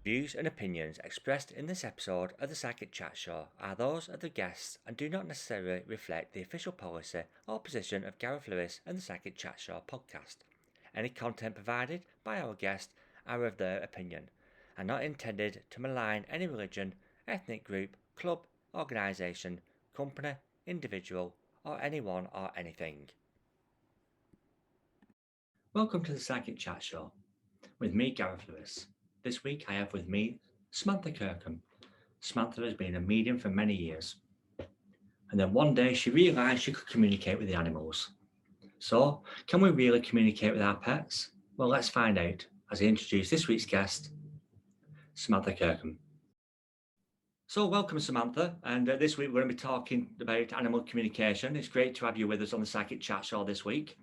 Views and opinions expressed in this episode of the Psychic Chat Show are those of the guests and do not necessarily reflect the official policy or position of Gareth Lewis and the Psychic Chat Show podcast. Any content provided by our guests are of their opinion and not intended to malign any religion, ethnic group, club, organisation, company, individual, or anyone or anything. Welcome to the Psychic Chat Show with me, Gareth Lewis. This week I have with me Samantha Kirkham. Samantha has been a medium for many years. And then one day she realised she could communicate with the animals. So, can we really communicate with our pets? Well, let's find out as I introduce this week's guest, Samantha Kirkham. So, welcome, Samantha. And this week we're going to be talking about animal communication. It's great to have you with us on the Psychic Chat Show this week.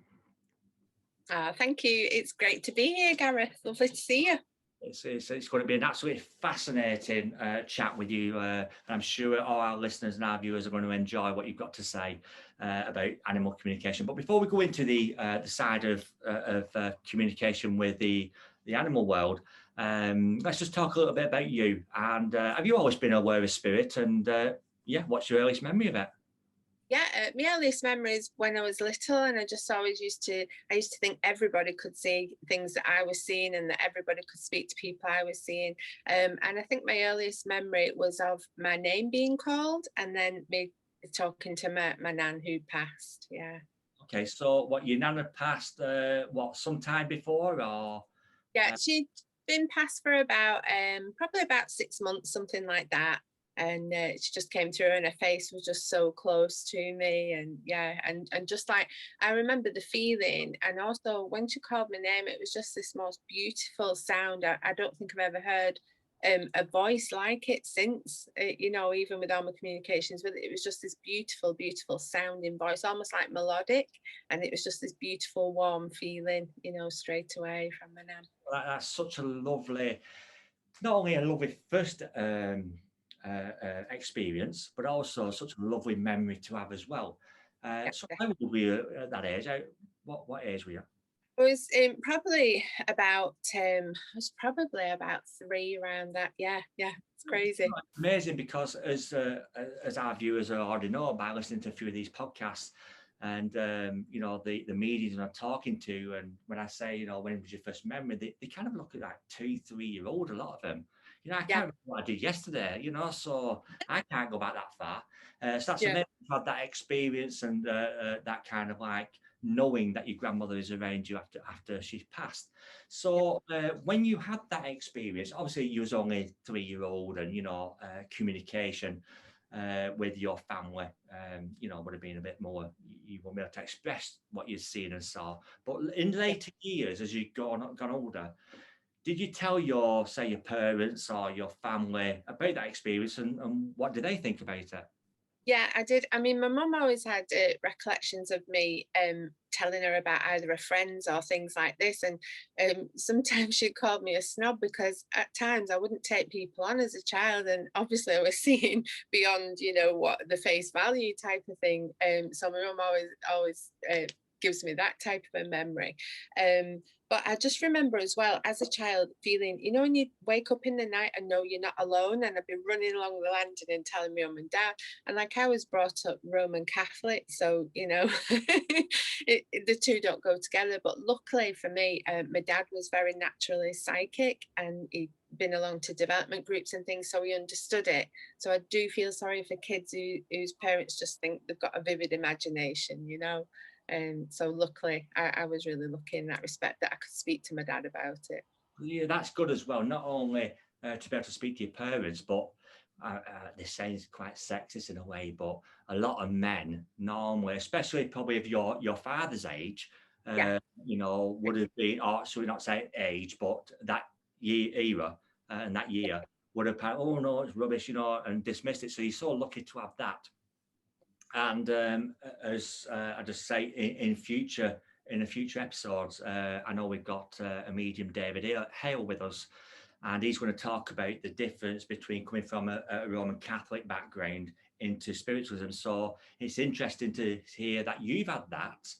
Thank you. It's great to be here, Gareth. Lovely to see you. It's going to be an absolutely fascinating chat with you. And I'm sure all our listeners and our viewers are going to enjoy what you've got to say about animal communication. But before we go into the side of communication with the animal world, let's just talk a little bit about you. And have you always been aware of spirit? And what's your earliest memory of it? Yeah, my earliest memories when I was little, and I used to think everybody could see things that I was seeing, and that everybody could speak to people I was seeing. And I think my earliest memory was of my name being called, and then me talking to my nan who'd passed. Yeah. Okay, so what, your nan had passed? Some time before, or? Yeah, she'd been passed for about probably about 6 months, something like that. And she just came through, and her face was just so close to me, and and just like I remember the feeling. And also when she called my name, it was just this most beautiful sound. I don't think I've ever heard a voice like it since, even with all my communications with it. It was just this beautiful sounding voice, almost like melodic, and it was just this beautiful warm feeling, straight away from my nan. That's such a lovely, not only a lovely first experience, but also such a lovely memory to have as well. So how old were you at that age? What age were you? I was probably about 3, around that. Yeah, it's crazy. It's amazing, because as our viewers already know by listening to a few of these podcasts, and the media I'm talking to, and when I say, when was your first memory, they kind of look at that 2-3-year-old, a lot of them. I can't remember what I did yesterday, so I can't go back that far. So that's amazing to have that experience, and that kind of like knowing that your grandmother is around you after she's passed. So when you had that experience, obviously you was only 3-year-old, and communication with your family would have been a bit more, you won't be able to express what you'd seen and saw. But in later years, as you've gone older, did you tell your parents or your family about that experience, and what did they think about it? Yeah, I did. I mean, my mum always had recollections of me telling her about either her friends or things like this. And sometimes she called me a snob, because at times I wouldn't take people on as a child. And obviously I was seeing beyond, what the face value type of thing. So my mum always gives me that type of a memory. But I just remember as well, as a child, feeling, when you wake up in the night and know you're not alone, and I've been running along the landing and telling my mum and dad. And like, I was brought up Roman Catholic, so, the two don't go together. But luckily for me, my dad was very naturally psychic, and he'd been along to development groups and things, so he understood it. So I do feel sorry for kids whose parents just think they've got a vivid imagination, so luckily I was really lucky in that respect, that I could speak to my dad about it. Yeah, that's good as well. Not only to be able to speak to your parents, but this sounds quite sexist in a way, but a lot of men normally, especially probably of your father's age, would have been, or should we not say age, but that era and that year would have had, oh no, it's rubbish, and dismissed it. So you're so lucky to have that. And as I just say, in future episodes, I know we've got a medium, David Hale, with us, and he's going to talk about the difference between coming from a Roman Catholic background into spiritualism. So it's interesting to hear that you've had that,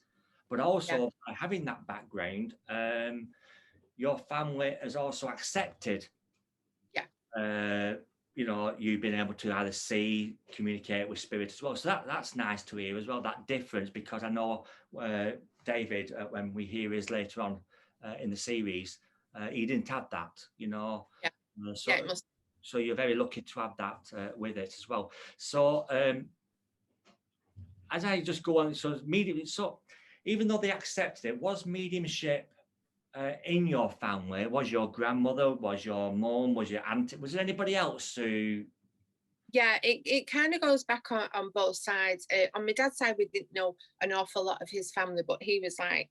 but also by having that background, your family has also accepted you know, you've been able to either see, communicate with spirit as well. So that's nice to hear as well, that difference, because I know David, when we hear his later on in the series, he didn't have that, you know. Yeah, So yeah, it must. so you're very lucky to have that with it as well. So as I just go on, so medium, so even though they accepted it, was mediumship in your family? Was your grandmother, was your mum, was your auntie, was there anybody else who? Yeah, it kind of goes back on both sides. On my dad's side, we didn't know an awful lot of his family, but he was like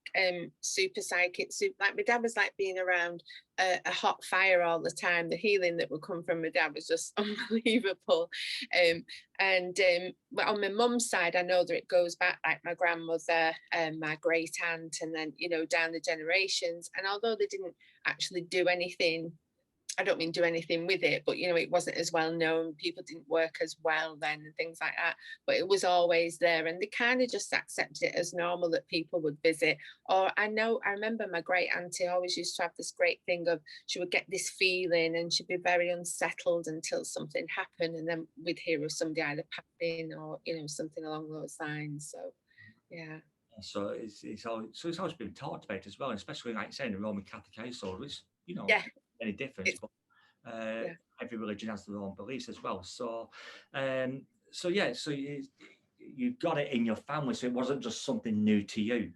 super psychic. Super, like my dad was like being around a hot fire all the time. The healing that would come from my dad was just unbelievable. But on my mum's side, I know that it goes back like my grandmother and my great aunt, and then down the generations. And although they didn't actually do anything, I don't mean do anything with it, but it wasn't as well known. People didn't work as well then and things like that. But it was always there, and they kind of just accepted it as normal that people would visit. Or I remember my great auntie always used to have this great thing of she would get this feeling and she'd be very unsettled until something happened, and then we'd hear of somebody either passing or something along those lines. So yeah. So it's always been talked about as well, and especially like saying the Roman Catholic household, which Yeah. any difference, but Yeah. every religion has their own beliefs as well. So so you've got it in your family, so it wasn't just something new to you,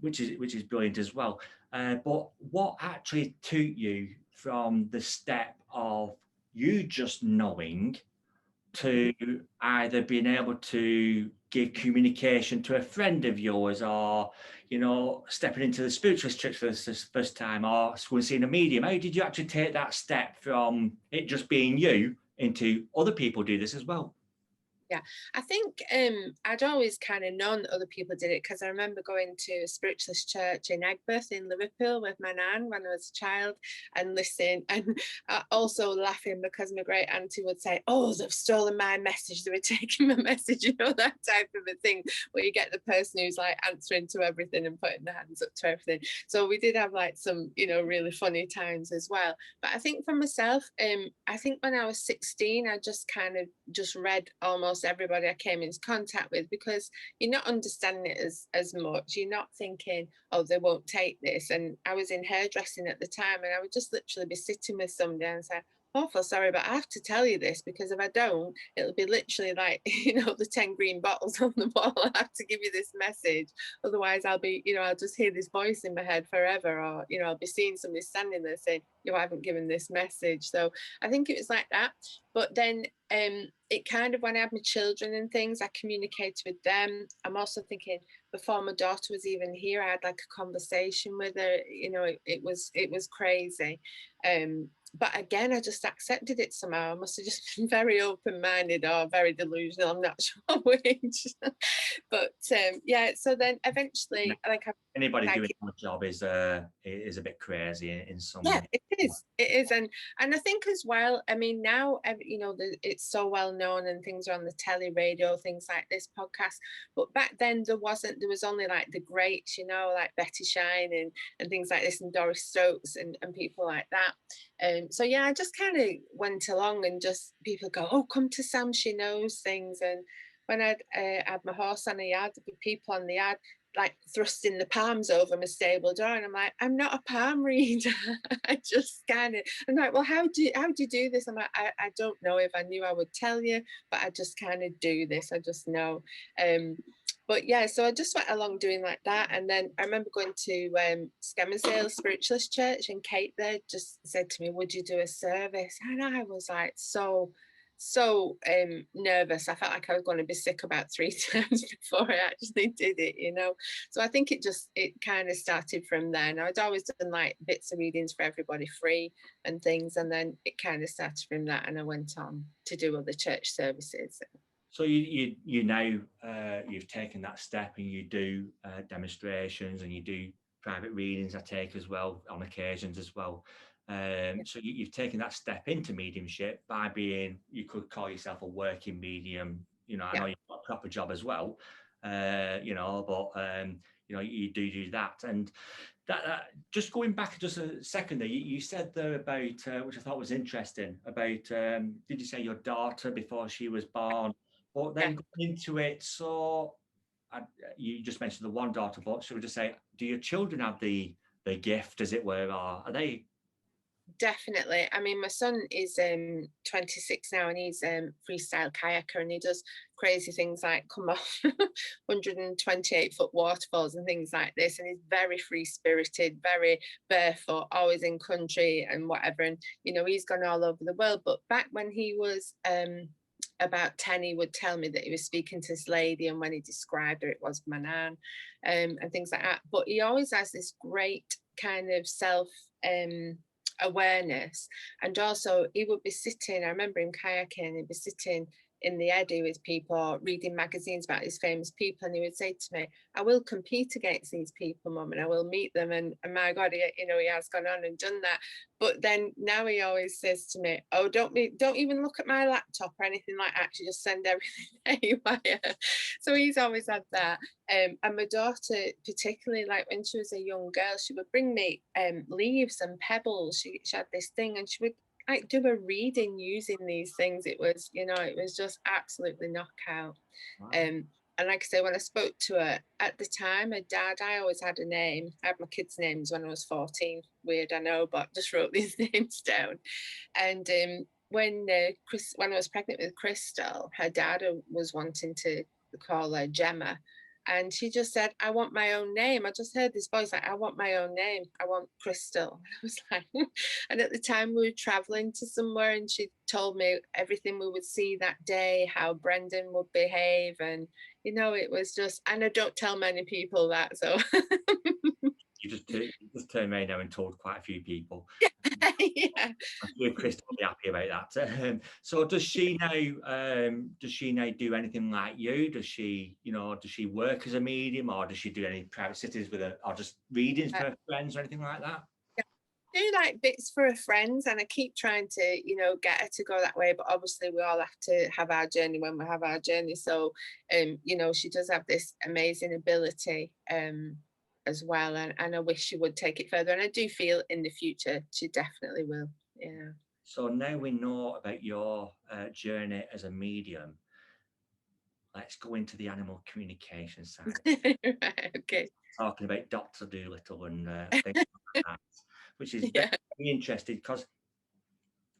which is brilliant as well. But what actually took you from the step of you just knowing to either being able to give communication to a friend of yours, or stepping into the spiritualist church for the first time, or seeing a medium? How did you actually take that step from it just being you into other people do this as well? Yeah, I think I'd always kind of known that other people did it, because I remember going to a spiritualist church in Egbert in Liverpool with my nan when I was a child, and listening, and also laughing because my great auntie would say, "Oh, they've stolen my message. They were taking my message," that type of a thing, where you get the person who's like answering to everything and putting their hands up to everything. So we did have like some, really funny times as well. But I think for myself, I think when I was 16, I just kind of just read almost everybody I came into contact with, because you're not understanding it as much. You're not thinking, oh, they won't take this. And I was in hairdressing at the time, and I would just literally be sitting with somebody and say, awful sorry, but I have to tell you this, because if I don't, it'll be literally like, the 10 green bottles on the wall. I have to give you this message. Otherwise I'll be, I'll just hear this voice in my head forever. Or, I'll be seeing somebody standing there saying, I haven't given this message. So I think it was like that. But then it kind of, when I had my children and things, I communicated with them. I'm also thinking, before my daughter was even here, I had like a conversation with her. It was crazy. But again, I just accepted it somehow. I must have just been very open-minded or very delusional. I'm not sure which. But yeah, so then eventually, like, Anybody like doing a job is a bit crazy in yeah, some. it is, and I think as well, I mean, now it's so well known and things are on the telly, radio, things like this podcast. But back then there was only like the greats, like Betty Shine and things like this, and Doris Stokes and people like that. So yeah, I just kind of went along, and just people go, oh, come to Sam, she knows things. And when I'd had my horse on the yard, there'd be people on the yard like thrusting the palms over my stable door, and I'm like, I'm not a palm reader. I just kind of, I'm like, well, how do you do this? I'm like, I don't know. If I knew, I would tell you, but I just kind of do this. I just know. But yeah, so I just went along doing like that, and then I remember going to Scammerdale Spiritualist Church, and Kate there just said to me, "Would you do a service?" And I was like, so nervous. I felt like I was going to be sick about 3 times before I actually did it. So I think it kind of started from then. I'd always done like bits of readings for everybody free and things, and then it kind of started from that, and I went on to do other church services. So you now you've taken that step, and you do demonstrations, and you do private readings, I take as well on occasions as well. So you've taken that step into mediumship by being, you could call yourself a working medium. I know you've got a proper job as well, but you do that. And that just going back just a second there, you said there about which I thought was interesting about did you say your daughter before she was born, but Yeah. then going into it, so you just mentioned the one daughter, but should we just say, do your children have the gift, as it were, or are they? Definitely. I mean, my son is 26 now, and he's freestyle kayaker, and he does crazy things like come off 128-foot waterfalls and things like this. And he's very free spirited, very barefoot, always in country and whatever. And he's gone all over the world. But back when he was about 10, he would tell me that he was speaking to this lady, and when he described her, it was my nan, and things like that. But he always has this great kind of self awareness. And also he would be sitting, I remember him kayaking, he'd be sitting in the eddy with people reading magazines about these famous people, and he would say to me, I will compete against these people, Mum, and I will meet them. And my God, he has gone on and done that. But then now he always says to me, oh, don't even look at my laptop or anything like that, you just send everything haywire. So he's always had that. And my daughter, particularly, like when she was a young girl, she would bring me leaves and pebbles. She had this thing, and she would like do a reading using these things. It was just absolutely knockout. Wow. And like I say, when I spoke to her at the time, her dad, I always had a name. I had my kids' names when I was 14. Weird, I know, but I just wrote these names down. And when I was pregnant with Crystal, her dad was wanting to call her Gemma. And she just said, I want my own name. I just heard this voice like, I want my own name. I want Crystal. And I was like, and at the time we were traveling to somewhere, and she told me everything we would see that day, how Brendan would behave. And, it was just, and I don't tell many people that. So You just turned around now and told quite a few people. yeah. I'm sure Chris will be happy about that. So does she now do anything like you? Does she work as a medium, or does she do any private sittings with her, or just readings for her friends or anything like that? Do like bits for her friends, and I keep trying to get her to go that way, but obviously we all have to have our journey when we have our journey. So she does have this amazing ability as well, and I wish she would take it further, and I do feel in the future she definitely will. So now we know about your journey as a medium, let's go into the animal communication side. Right, okay. Talking about Dr. Dolittle and things like that, which is very interesting, because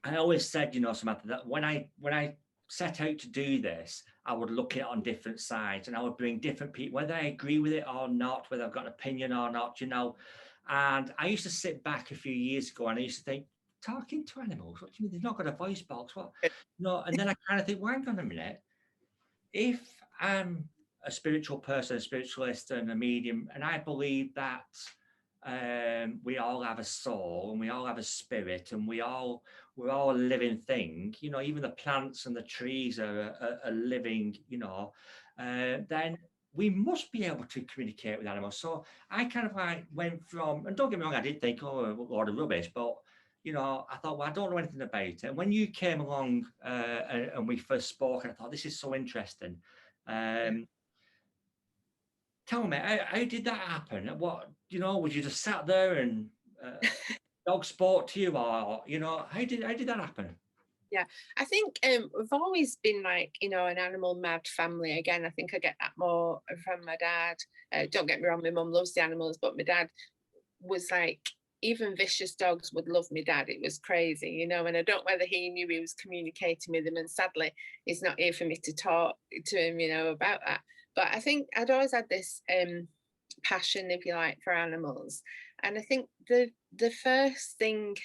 I always said, Samantha, that when I set out to do this, I would look at it on different sides, and I would bring different people, whether I agree with it or not, whether I've got an opinion or not, And I used to sit back a few years ago, and I used to think, talking to animals, what do you mean they've not got a voice box? What? And then I kind of think, well, hang on a minute. If I'm a spiritual person, a spiritualist, and a medium, and I believe that we all have a soul, and we all have a spirit, and we're all a living thing, even the plants and the trees are living, then we must be able to communicate with animals. So I kind of like went from, and don't get me wrong, I did think, oh, a lot of rubbish, but I thought, well, I don't know anything about it. And when you came along and we first spoke, I thought, this is so interesting. Tell me, how did that happen? What, was you just sat there and dog spoke to you, or, how did that happen? Yeah, I think we've always been like, an animal mad family. Again, I think I get that more from my dad. Don't get me wrong, my mum loves the animals, but my dad was like, even vicious dogs would love my dad. It was crazy, and I don't know whether he knew he was communicating with them. And sadly, he's not here for me to talk to him, about that. But I think I'd always had this passion, if you like, for animals. And I think the first thing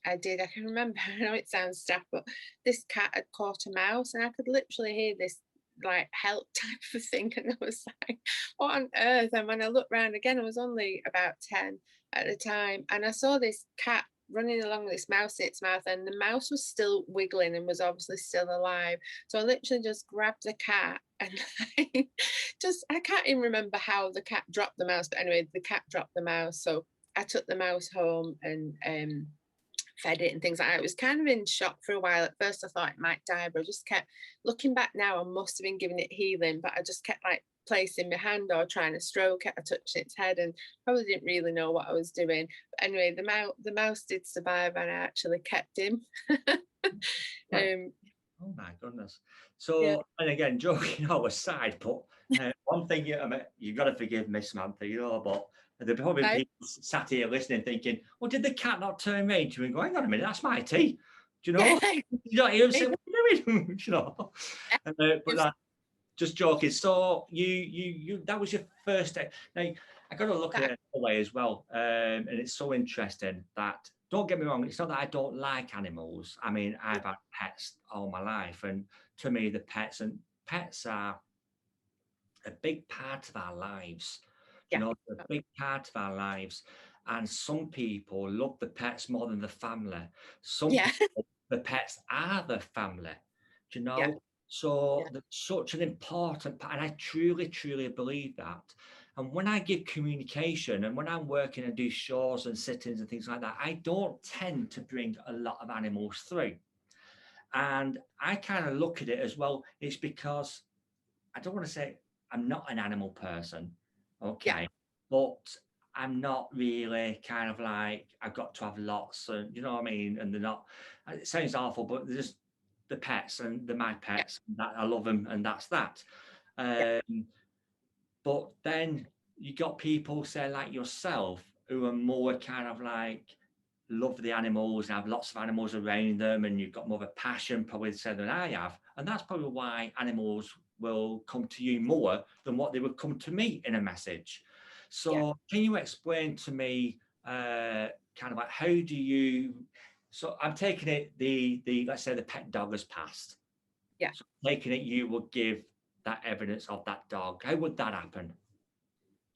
I did, I can remember, I know it sounds daft, but this cat had caught a mouse, and I could literally hear this like help type of thing, and I was like, what on earth? And when I looked around again, I was only about 10 at the time, and I saw this cat running along with this mouse in its mouth, and the mouse was still wiggling and was obviously still alive. So I literally just grabbed the cat, and I can't even remember how the cat dropped the mouse, but anyway, the cat dropped the mouse. So I took the mouse home and fed it and things like that. It was kind of in shock for a while. At first, I thought it might die, but I just kept looking back now. I must have been giving it healing, but I just kept like placing my hand or trying to stroke it. I touched its head and probably didn't really know what I was doing. But anyway, the mouse did survive, and I actually kept him. Right. um, Oh my goodness. yeah. So, and again, joking out aside, but one thing I mean, you've got to forgive me, Samantha, but there are probably Right. people sat here listening thinking, well, did the cat not turn around to you and go, hang on a minute, that's my tea? Do you know? Yeah. You don't hear him say, what are you doing? But Just that, just joking. So that was your first day. Now, I got to look at that. it another way as well. And it's so interesting that, don't get me wrong, it's not that I don't like animals. I mean, I've had pets all my life. And to me, the pets are a big part of our lives. Yeah. A big part of our lives. And some people love the pets more than the family. Some Yeah. people, the pets are the family. Do you Yeah. know? So Yeah. that's such an important part. And I truly, truly believe that. And when I give communication and when I'm working and do shows and sittings and things like that, I don't tend to bring a lot of animals through. And I kind of look at it as well. It's because I don't want to say I'm not an animal person, Yeah. okay, but I'm not really kind of like I've got to have lots, and you know what I mean. And they're not. It sounds awful, but they're just the pets, and they're my Yeah. pets. That I love them, and that's that. Yeah. But then you got people say like yourself who are more kind of like love the animals and have lots of animals around them, and you've got more of a passion probably say than I have, and that's probably why animals will come to you more than what they would come to me in a message. Yeah. So can you explain to me kind of like how do you, so I'm taking it the let's say the pet dog has passed, Yeah. so taking it you would give that evidence of that dog, how would that happen?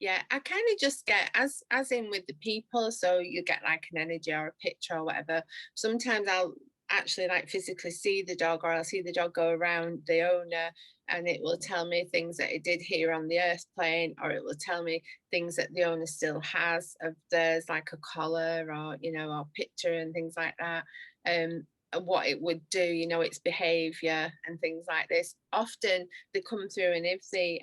Yeah, I kind of just get as in with the people, so you get like an energy or a picture or whatever. Sometimes I'll actually like physically see the dog, or I'll see the dog go around the owner, and it will tell me things that it did here on the earth plane, or it will tell me things that the owner still has of theirs, like a collar or or picture and things like that. And what it would do, its behavior and things like this. Often they come through, and if the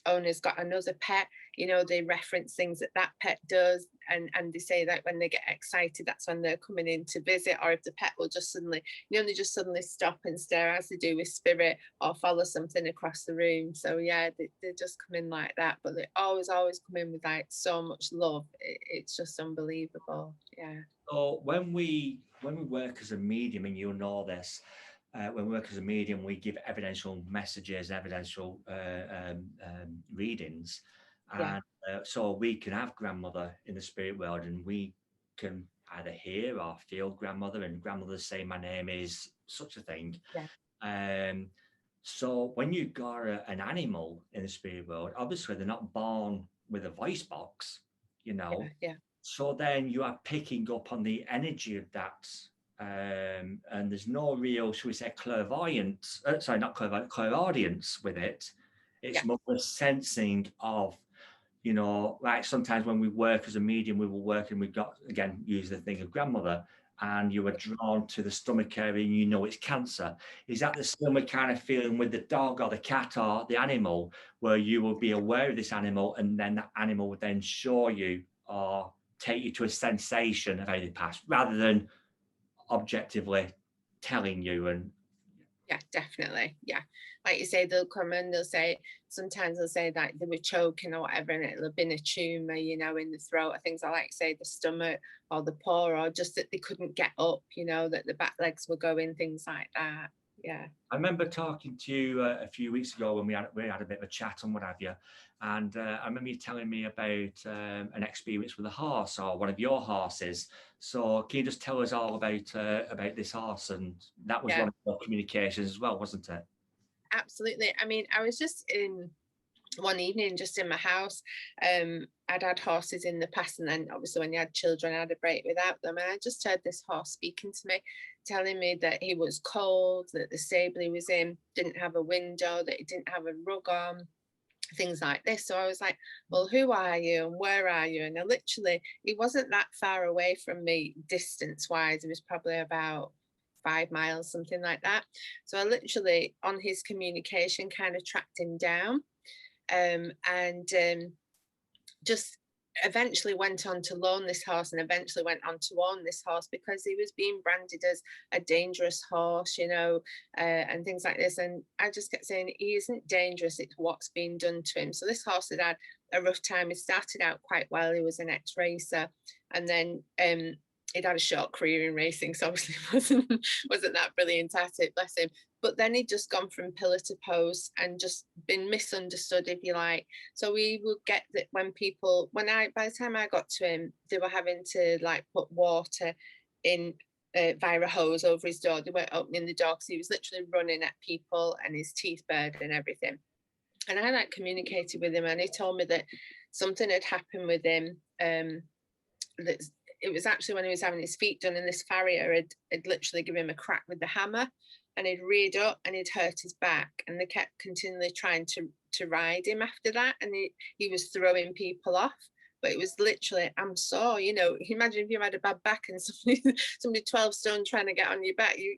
owner's got another pet, they reference things that that pet does, and they say that when they get excited, that's when they're coming in to visit. Or if the pet will just suddenly, they just suddenly stop and stare, as they do with spirit, or follow something across the room. So yeah, they just come in like that, but they always come in with like so much love. It's just unbelievable. Yeah. So when we work as a medium, and you'll know this, when we work as a medium, we give evidential messages, evidential readings, Yeah. and so we can have grandmother in the spirit world, and we can either hear or feel grandmother, and grandmother say, "My name is such a thing." Yeah. Um, so when you got an animal in the spirit world, obviously they're not born with a voice box, you Yeah. know. Yeah. So then you are picking up on the energy of that. And there's no real, shall we say, clairvoyance, sorry, not clairvoyance, clairaudience with it. Yeah. It's more a sensing of, like sometimes when we work as a medium, we will work and we've got, again, use the thing of grandmother, and you are drawn to the stomach area and it's cancer. Is that the similar kind of feeling with the dog or the cat or the animal, where you will be aware of this animal and then that animal would then show you or take you to a sensation of how they passed rather than objectively telling you? And Yeah, definitely. Yeah. Like you say, they'll come and they'll say, sometimes they'll say that they were choking or whatever, and it'll have been a tumor, in the throat, or things like say the stomach or the paw, or just that they couldn't get up, that the back legs were going, things like that. Yeah. I remember talking to you a few weeks ago when we had a bit of a chat and what have you, and I remember you telling me about an experience with a horse or one of your horses. So can you just tell us all about this horse? And that was Yeah, one of your communications as well, wasn't it? absolutely. I mean, I was just in one evening just in my house. I'd had horses in the past, and then obviously when you had children, I had a break without them, and I just heard this horse speaking to me, telling me that he was cold, that the stable he was in didn't have a window, that he didn't have a rug on, things like this. So I was like, well, who are you and where are you? And I literally, it wasn't that far away from me distance wise. It was probably about 5 miles, something like that. So I literally, on his communication, kind of tracked him down, and just eventually went on to loan this horse, and eventually went on to own this horse, because he was being branded as a dangerous horse, and things like this. And I just kept saying, he isn't dangerous, it's what's being done to him. So this horse had had a rough time. He started out quite well. He was an ex-racer, and then he'd had a short career in racing, so obviously wasn't that brilliant at it, bless him. But then he'd just gone from pillar to post and just been misunderstood, if you like. So we would get that when by the time I got to him, they were having to like put water in via a hose over his door. They weren't opening the door because he was literally running at people and his teeth bared and everything. And I like communicated with him, and he told me that something had happened with him. That it was actually when he was having his feet done, and this farrier had literally given him a crack with the hammer, and he'd reared up and he'd hurt his back, and they kept continually trying to ride him after that, and he was throwing people off. But it was literally, I'm sore, imagine if you had a bad back and somebody 12 stone trying to get on your back, you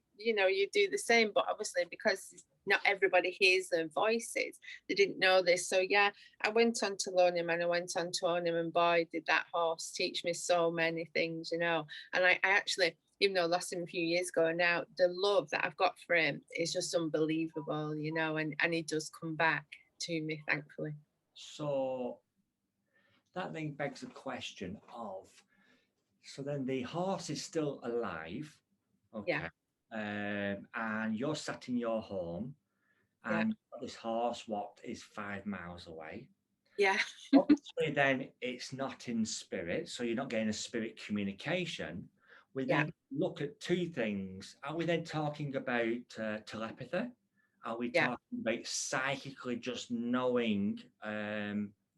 do the same. But obviously, because not everybody hears their voices, they didn't know this. So yeah, I went on to loan him, and I went on to own him, and boy, did that horse teach me so many things, And I actually, even though I lost him a few years ago, now the love that I've got for him is just unbelievable, and he does come back to me, thankfully. So that then begs the question of, so then the horse is still alive, Yeah, okay, and you're sat in your home, yeah, and this horse, what is 5 miles away? yeah, Obviously, then it's not in spirit, so you're not getting a spirit communication. We yeah, then look at two things. Are we then talking about telepathy? Are we yeah. talking about psychically just knowing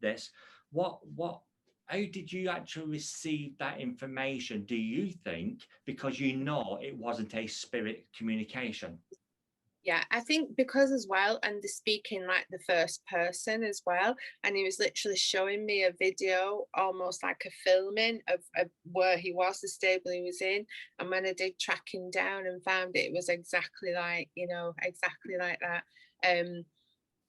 this? What? How did you actually receive that information? Do you think because you know it wasn't a spirit communication? Yeah, I think because as well, and the speaking like the first person as well, and he was literally showing me a video, almost like a filming of where he was, the stable he was in, and when I did track him down and found it, it was exactly like, exactly like that.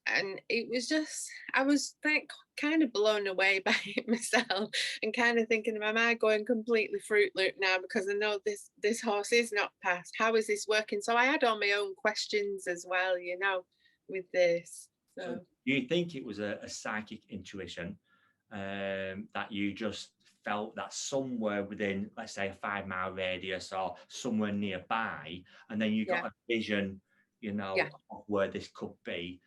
And it was just, I was like kind of blown away by it myself, and kind of thinking, am I going completely fruit loop now, because I know this horse is not passed, how is this working? So I had all my own questions as well, with this. So So do you think it was a psychic intuition that you just felt that somewhere within, let's say, a 5 mile radius or somewhere nearby, and then you yeah, got a vision, yeah, of where this could be,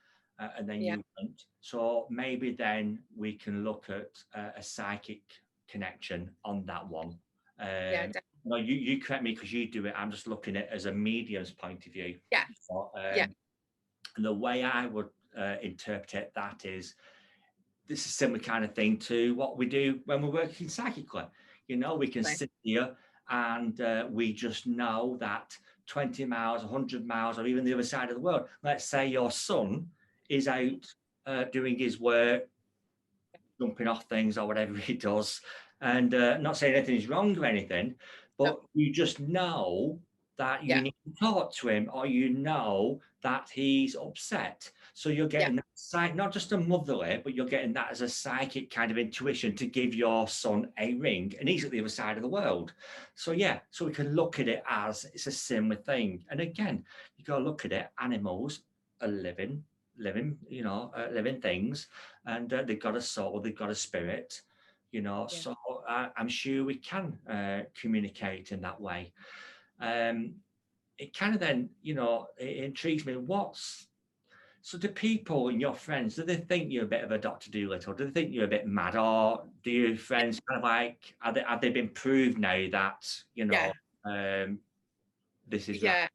and then yeah, you went. So maybe then we can look at a psychic connection on that one. yeah, No, you correct me because you do it. I'm just looking at it as a medium's point of view. yeah, So, yeah, and the way I would interpret that is this is a similar kind of thing to what we do when we're working psychically. We can like, sit here and we just know that 20 miles, 100 miles, or even the other side of the world, let's say your son is out doing his work, jumping off things or whatever he does, and not saying anything's wrong or anything, no, but you just know that you yeah, need to talk to him, or that he's upset. So you're yeah, getting that not just a motherly, but you're getting that as a psychic kind of intuition to give your son a ring, and he's at the other side of the world. So yeah, so we can look at it as it's a similar thing. And again, you got to look at it. Animals are living things, and they've got a soul, they've got a spirit. yeah, So I'm sure we can communicate in that way. It kind of then, it intrigues me. So do people and your friends, do they think you're a bit of a Dr. Dolittle? Do they think you're a bit mad? Or do your friends kind of like, have they been proved now that, yeah, um, this is right? yeah.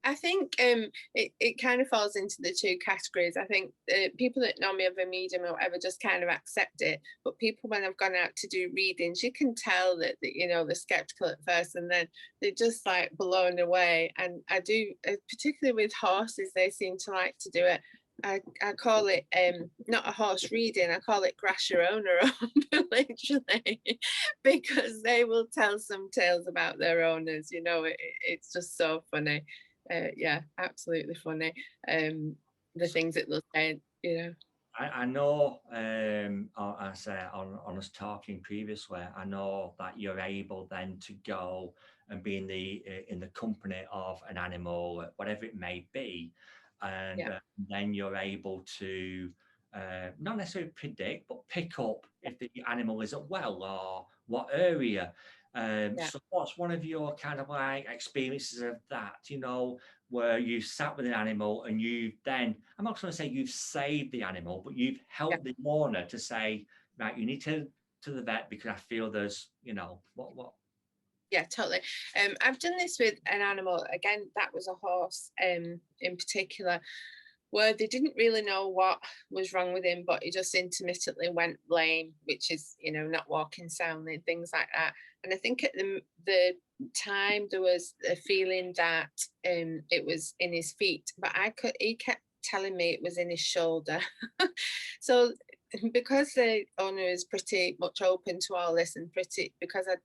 I think it kind of falls into the two categories. I think people that know me of a medium or whatever just kind of accept it. But people, when I've gone out to do readings, you can tell that they're skeptical at first, and then they're just like blown away. And I do, particularly with horses, they seem to like to do it. I call it not a horse reading, I call it grass your owner on, literally, because they will tell some tales about their owners. It's just so funny. Yeah, absolutely funny. The things that they'll say. I know, I say on us talking previously, I know that you're able then to go and be in the company of an animal, whatever it may be, and Yeah, then you're able to not necessarily predict, but pick up if the animal isn't well or what area. yeah, So, what's one of your kind of like experiences of that? Where you sat with an animal and you then, I'm not going to say you've saved the animal, but you've yeah. helped the owner to say, right, you need to the vet because I feel there's, what. Yeah, totally. I've done this with an animal. Again, that was a horse in particular, where they didn't really know what was wrong with him, but he just intermittently went lame, which is, not walking soundly, things like that. And I think at the time there was a feeling that it was in his feet, but he kept telling me it was in his shoulder. So because the owner is pretty much open to all this, and because I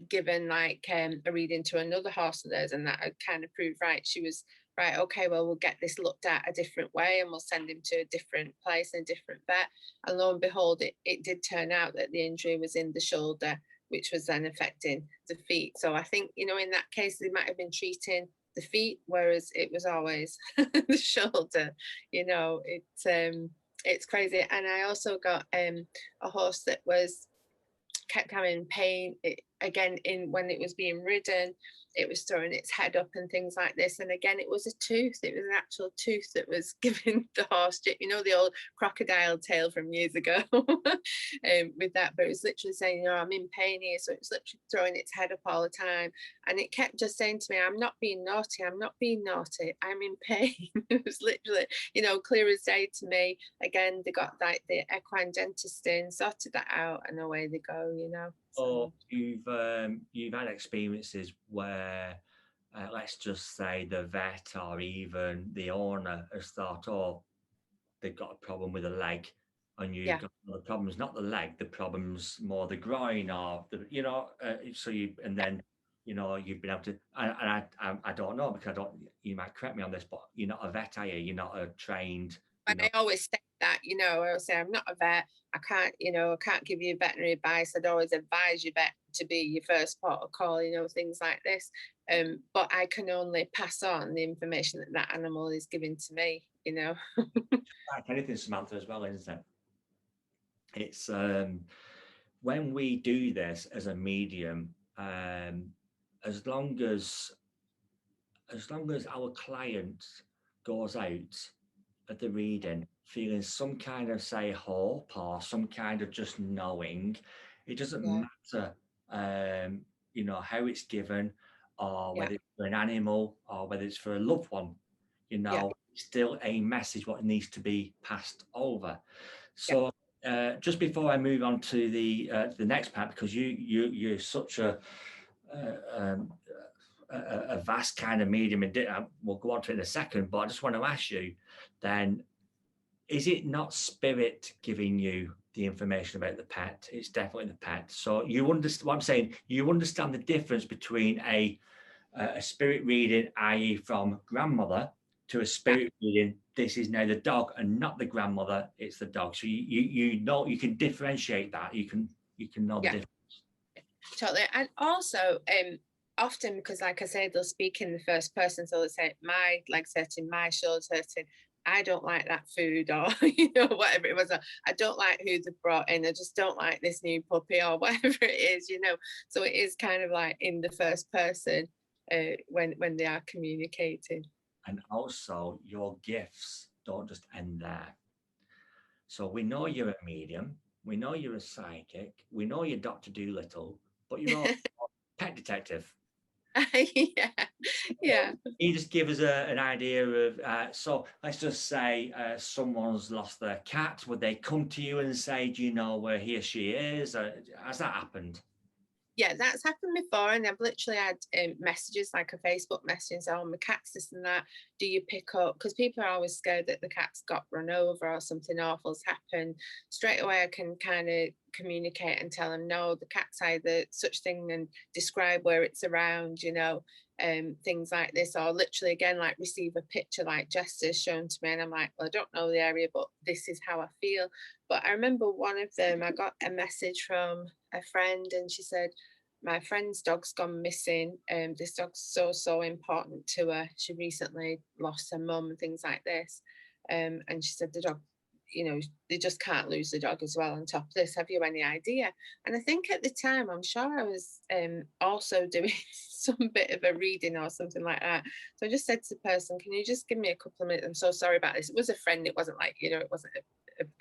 given like a reading to another horse of theirs, and that had kind of proved right. She was right. Okay, well, we'll get this looked at a different way, and we'll send him to a different place and a different vet. And lo and behold, it did turn out that the injury was in the shoulder, which was then affecting the feet. So I think, in that case, they might have been treating the feet, whereas it was always the shoulder. It's crazy. And I also got a horse that kept having pain. Again, when it was being ridden, it was throwing its head up and things like this. And again, it was a tooth. It was an actual tooth that was giving the horse, the old crocodile tale from years ago, with that. But it was literally saying, I'm in pain here. So it was literally throwing its head up all the time. And it kept just saying to me, I'm not being naughty. I'm not being naughty. I'm in pain. It was literally, clear as day to me. Again, they got like the equine dentist in, sorted that out, and away they go. Or So you've had experiences where, let's just say the vet or even the owner has thought, oh, they've got a problem with a leg, and you've yeah, got the problem's not the leg, the problem's more the groin or so and then you've been able to, I don't know because I don't, you might correct me on this, but you're not a vet, are you? You're not a trained, and I always say that, I always say I'm not a vet. I can't give you veterinary advice. I'd always advise your vet to be your first port of call, things like this. But I can only pass on the information that animal is giving to me. like anything, Samantha, as well, isn't it? It's when we do this as a medium, as long as our client goes out at the reading feeling some kind of say hope or some kind of just knowing, it doesn't Yeah, matter how it's given, or yeah, whether it's for an animal or whether it's for a loved one, yeah, it's still a message what needs to be passed over. yeah. So just before I move on to the next part, because you're such uh, um, a vast kind of medium, and we'll go on to it in a second, but I just want to ask you then, is it not spirit giving you the information about the pet? It's definitely the pet. So you understand what I'm saying, you understand the difference between a spirit reading, i.e. from grandmother, to a Yeah. spirit reading, this is now the dog and not the grandmother, it's the dog. So you know, you can differentiate that, you can know the Yeah, difference. totally. And also, often, because like I say, they'll speak in the first person, so they'll say my leg's hurting, my shoulder's hurting, I don't like that food, or whatever it was. I don't like who they brought in. I just don't like this new puppy, or whatever it is. So it is kind of like in the first person, when they are communicating. And also your gifts don't just end there. So we know you're a medium, we know you're a psychic, we know you're Dr. Doolittle, but you're also a pet detective. Yeah, yeah. Can you just give us an idea of, so let's just say someone's lost their cat. Would they come to you and say, do you know where he or she is? Has that happened? yeah, that's happened before, and I've literally had messages, like a Facebook message, and say, "Oh, my cat's this and that. Do you pick up?" Because people are always scared that the cat's got run over or something awful's happened. Straight away, I can kind of communicate and tell them, "No, the cat's either such thing," and describe where it's around, things like this, or literally again, like receive a picture like Jess has shown to me, and I'm like, "Well, I don't know the area, but this is how I feel." But I remember one of them, I got a message from a friend, and she said, "My friend's dog's gone missing. This dog's so important to her. She recently lost her mum and things like this." And she said the dog, they just can't lose the dog as well on top of this. Have you any idea? And I think at the time, I'm sure I was also doing some bit of a reading or something like that. So I just said to the person, "Can you just give me a couple of minutes? I'm so sorry about this." It was a friend. It wasn't like, it wasn't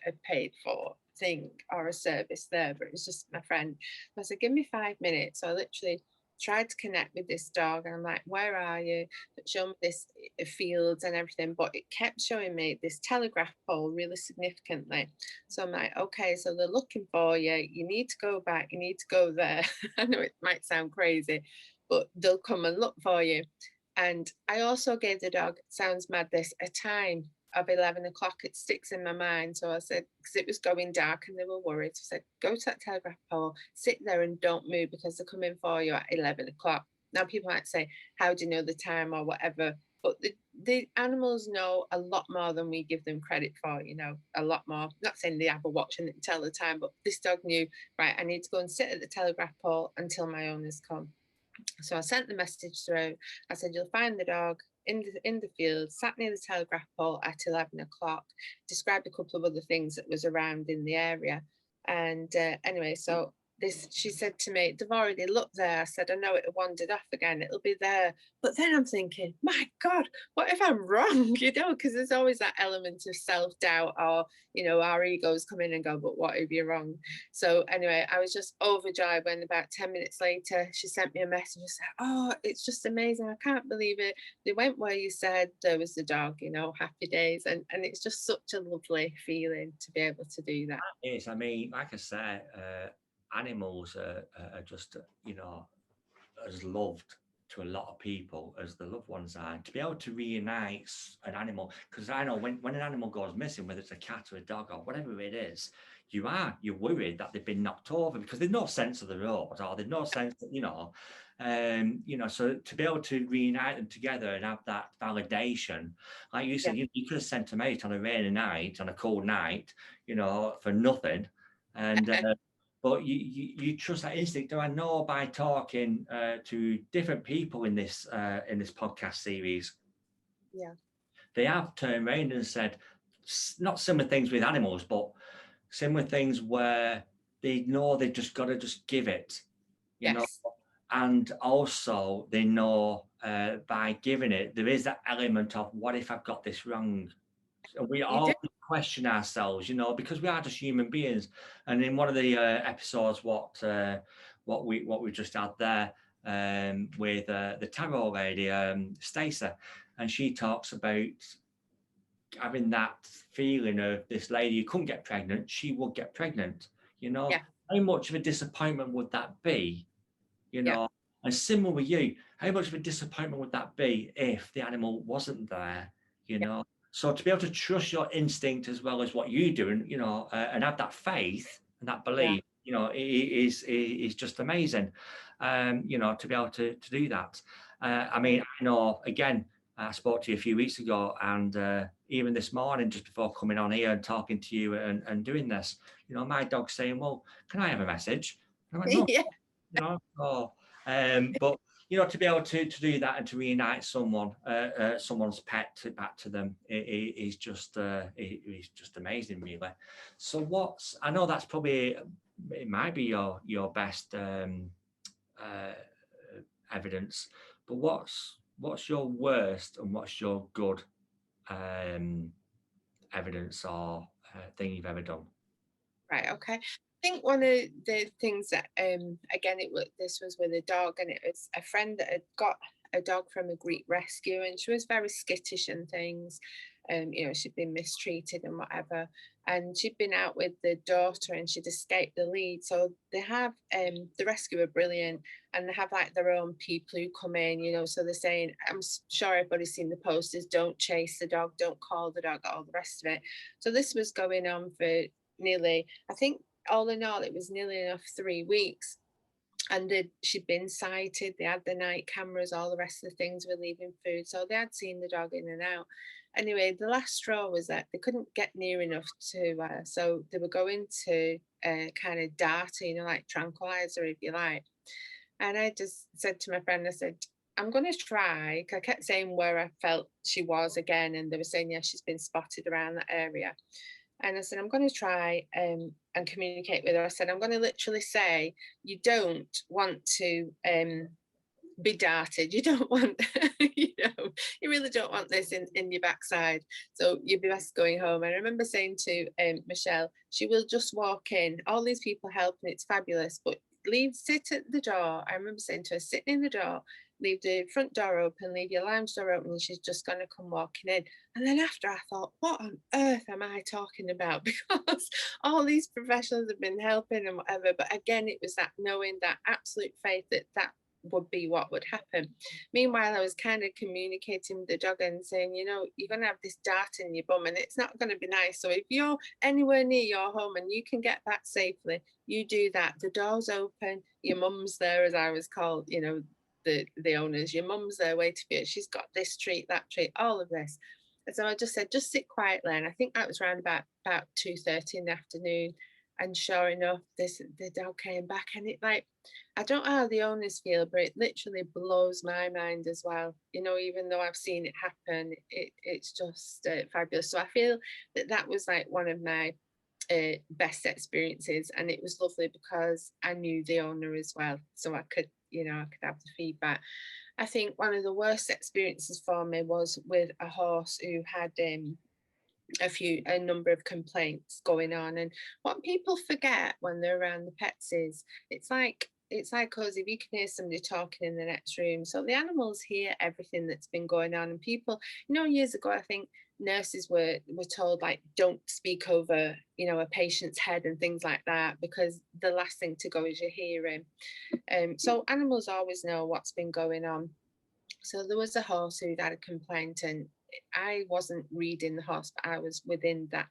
a paid for thing or a service there, but it was just my friend. So I said, "Give me 5 minutes." So I literally tried to connect with this dog, and I'm like, "Where are you?" It showed me this fields and everything, but it kept showing me this telegraph pole really significantly. So I'm like, "Okay, so they're looking for you. You need to go back. You need to go there." I know it might sound crazy, but they'll come and look for you. And I also gave the dog, sounds mad this, a time of 11 o'clock. It sticks in my mind. So I said, because it was going dark and they were worried, so I said, "Go to that telegraph pole, sit there and don't move, because they're coming for you at 11 o'clock. Now, people might say, "How do you know the time?" or whatever. But the animals know a lot more than we give them credit for, a lot more. Not saying they have a watch and they can tell the time, but this dog knew, right, I need to go and sit at the telegraph pole until my owners come. So I sent the message through. I said, "You'll find the dog in the field, sat near the telegraph pole at 11 o'clock." Described a couple of other things that was around in the area. And anyway, so she said to me, "They've already looked there." I said, "I know it wandered off again. It'll be there." But then I'm thinking, my God, what if I'm wrong? Because there's always that element of self-doubt, or, our egos come in and go, "But what if you're wrong?" So anyway, I was just overjoyed when about 10 minutes later, she sent me a message and said, "Oh, it's just amazing. I can't believe it. They went where you said there was the dog, happy days." And it's just such a lovely feeling to be able to do that. Is, I mean, like I said, animals are just, as loved to a lot of people as the loved ones are. And to be able to reunite an animal, because I know when an animal goes missing, whether it's a cat or a dog or whatever it is, you're worried that they've been knocked over, because there's no sense of the road, or there's no sense that, so to be able to reunite them together and have that validation, like you said, Yeah. you could have sent them out on a rainy night, on a cold night, for nothing. And but you trust that instinct. Do I know by talking to different people in this podcast series, Yeah. they have turned around and said not similar things with animals, but similar things where they know they've just got to just give it, you know, Yes. and also they know by giving it, there is that element of, what if I've got this wrong? And we You do. all question ourselves, because we are just human beings. And in one of the episodes, what we just had there, with the tarot lady, Stacey, and she talks about having that feeling of this lady who couldn't get pregnant, she would get pregnant. Yeah. How much of a disappointment would that be? Yeah. And similar with you, how much of a disappointment would that be if the animal wasn't there? you Yeah. know so to be able to trust your instinct as well as what you do, and have that faith and that Yeah. belief, is just amazing. To be able to do that. I mean, I know, again, I spoke to you a few weeks ago, and even this morning, just before coming on here and talking to you and doing this, my dog's saying, "Well, can I have a message?" And I went, "No." Yeah. Oh, but to be able to do that and to reunite someone's pet back to them, is just it's just amazing, really. So I know that's probably, it might be your best evidence, but what's your worst and what's your good evidence or thing you've ever done? Right. Okay. I think one of the things that again, this was with a dog, and it was a friend that had got a dog from a Greek rescue, and she was very skittish and things. she'd been mistreated and whatever. And she'd been out with the daughter and she'd escaped the lead. So they have the rescue are brilliant, and they have like their own people who come in, so they're saying, I'm sure everybody's seen the posters, don't chase the dog, don't call the dog, all the rest of it. So this was going on for nearly, I think all in all, it was nearly enough 3 weeks. And she'd been sighted, they had the night cameras, all the rest of the things were leaving food. So they had seen the dog in and out. Anyway, the last straw was that they couldn't get near enough to so they were going to kind of dart, like tranquilizer, if you like. And I just said to my friend, I said, I'm going to try. 'Cause I kept saying where I felt she was again, and they were saying, yeah, she's been spotted around that area. And I said, I'm going to try and communicate with her. I said, I'm going to literally say, you don't want to be darted. You don't want, you really don't want this in your backside. So you'd be best going home. And I remember saying to Michelle, she will just walk in. All these people helping, it's fabulous, but sit at the door. I remember saying to her, sitting in the door, leave the front door open, leave your lounge door open, and she's just going to come walking in. And then after, I thought, what on earth am I talking about? Because all these professionals have been helping and whatever. But again, it was that knowing, that absolute faith that would be what would happen. Meanwhile, I was kind of communicating with the dog and saying, you're going to have this dart in your bum and it's not going to be nice. So if you're anywhere near your home and you can get back safely, you do that. The door's open, your mum's there, as I was called, the owners, your mum's there waiting for you. She's got this treat, that treat, all of this. And so I just said, just sit quietly. And I think that was around about 2:30 in the afternoon. And sure enough, the dog came back, and it, like, I don't know how the owners feel, but it literally blows my mind as well. Even though I've seen it happen, it's just fabulous. So I feel that was like one of my best experiences, and it was lovely because I knew the owner as well, so I could have the feedback. I think one of the worst experiences for me was with a horse who had a number of complaints going on. And what people forget when they're around the pets is it's like us, if you can hear somebody talking in the next room, so the animals hear everything that's been going on. And people, years ago, I think nurses were told, like, don't speak over a patient's head and things like that, because the last thing to go is your hearing. So animals always know what's been going on. So there was a horse who'd had a complaint, and I wasn't reading the horse, but I was within that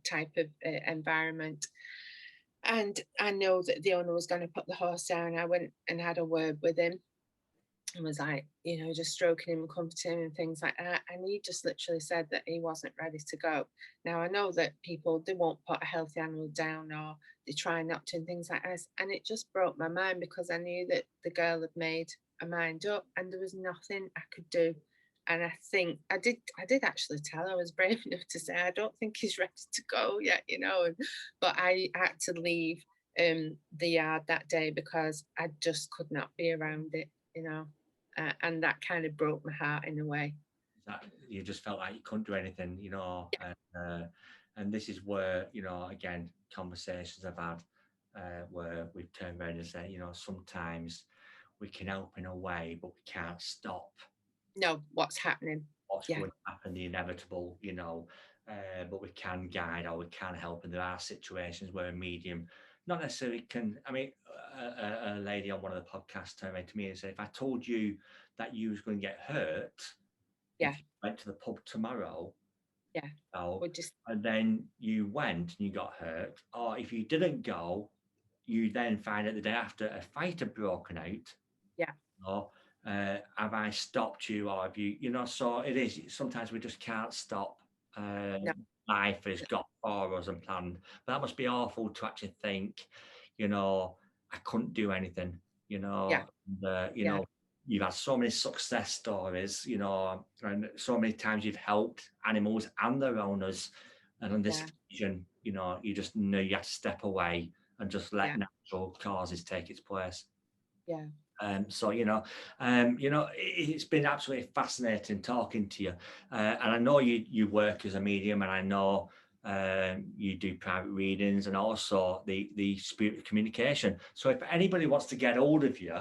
type of environment. And I know that the owner was going to put the horse down. I went and had a word with him and was like, just stroking him and comforting him and things like that. And he just literally said that he wasn't ready to go. Now, I know that people, they won't put a healthy animal down, or they try not to, and things like this. And it just broke my mind, because I knew that the girl had made a mind up and there was nothing I could do. And I think I did actually tell her. I was brave enough to say, I don't think he's ready to go yet, but I had to leave the yard that day because I just could not be around it, and that kind of broke my heart in a way. That you just felt like you couldn't do anything, and this is where, again, conversations I've had where we've turned around and said, sometimes we can help in a way, but we can't stop what's happening. What's going to happen, the inevitable, but we can guide, or we can help. And there are situations where a medium not necessarily can. I mean, a lady on one of the podcasts turned around to me and said, if I told you that you was going to get hurt if you went to the pub tomorrow, and then you went and you got hurt, or if you didn't go, you then find out the day after a fight had broken out, or have I stopped you, or have you, so it is, sometimes we just can't stop. Life has got for us and planned, but that must be awful to actually think, I couldn't do anything, and, you've had so many success stories, and so many times you've helped animals and their owners, and on this occasion, you just know you have to step away and just let natural causes take its place. So it's been absolutely fascinating talking to you, and I know you work as a medium, and I know you do private readings and also the spirit of communication. So if anybody wants to get hold of you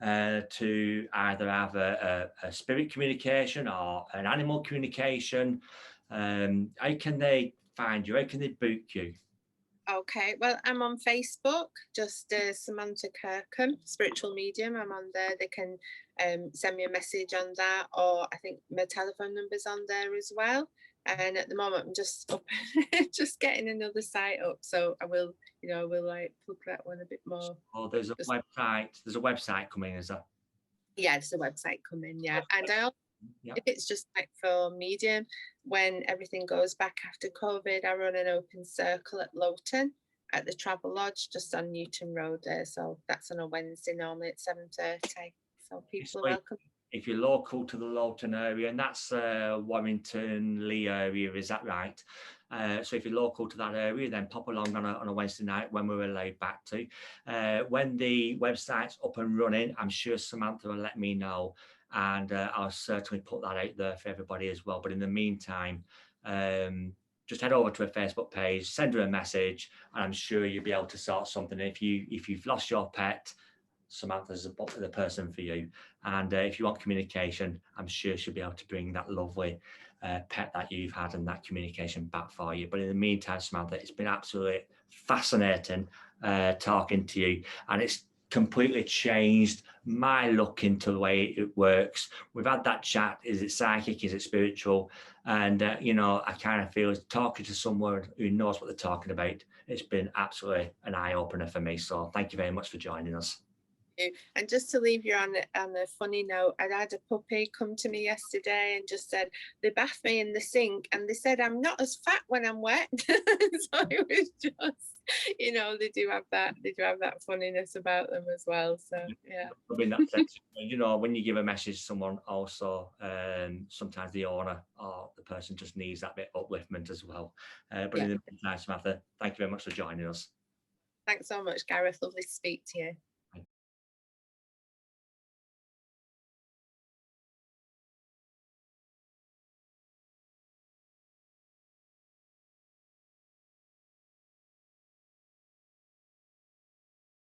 to either have a spirit communication or an animal communication, How can they find you? How can they book you? Okay, well, I'm on Facebook, just Samantha Kirkham, spiritual medium. I'm on there. They can send me a message on that, or I think my telephone number's on there as well. And at the moment, I'm just up, just getting another site up. So I will, I will like plug that one a bit more. Oh, there's a Just, website. There's a website coming, is there? yeah, there's a website coming. Yeah, and I also, Yeah. if it's just like for medium, when everything goes back after COVID, I run an open circle at Lowton at the Travel Lodge just on Newton Road there. So that's on a Wednesday normally at 7:30. So people are welcome. If you're local to the Lowton area, and that's Warrington, Lee area, is that right? So if you're local to that area, then pop along on a Wednesday night when we're allowed back to. When the website's up and running, I'm sure Samantha will let me know, and I'll certainly put that out there for everybody as well. But in the meantime, just head over to her Facebook page, send her a message, and I'm sure you'll be able to sort something. If you've lost your pet, Samantha's the person for you. And if you want communication, I'm sure she'll be able to bring that lovely pet that you've had and that communication back for you. But in the meantime, Samantha, it's been absolutely fascinating talking to you, and it's completely changed my look into the way it works. We've had that chat. Is it psychic? Is it spiritual? And I kind of feel talking to someone who knows what they're talking about. It's been absolutely an eye-opener for me. So thank you very much for joining us. And just to leave you on a funny note, I had a puppy come to me yesterday and just said they bath me in the sink, and they said I'm not as fat when I'm wet. So it was just, they do have that funniness about them as well. So yeah. In that sense, when you give a message to someone, also sometimes the owner or the person just needs that bit of upliftment as well. But in the meantime, Samantha, thank you very much for joining us. Thanks so much, Gareth. Lovely to speak to you.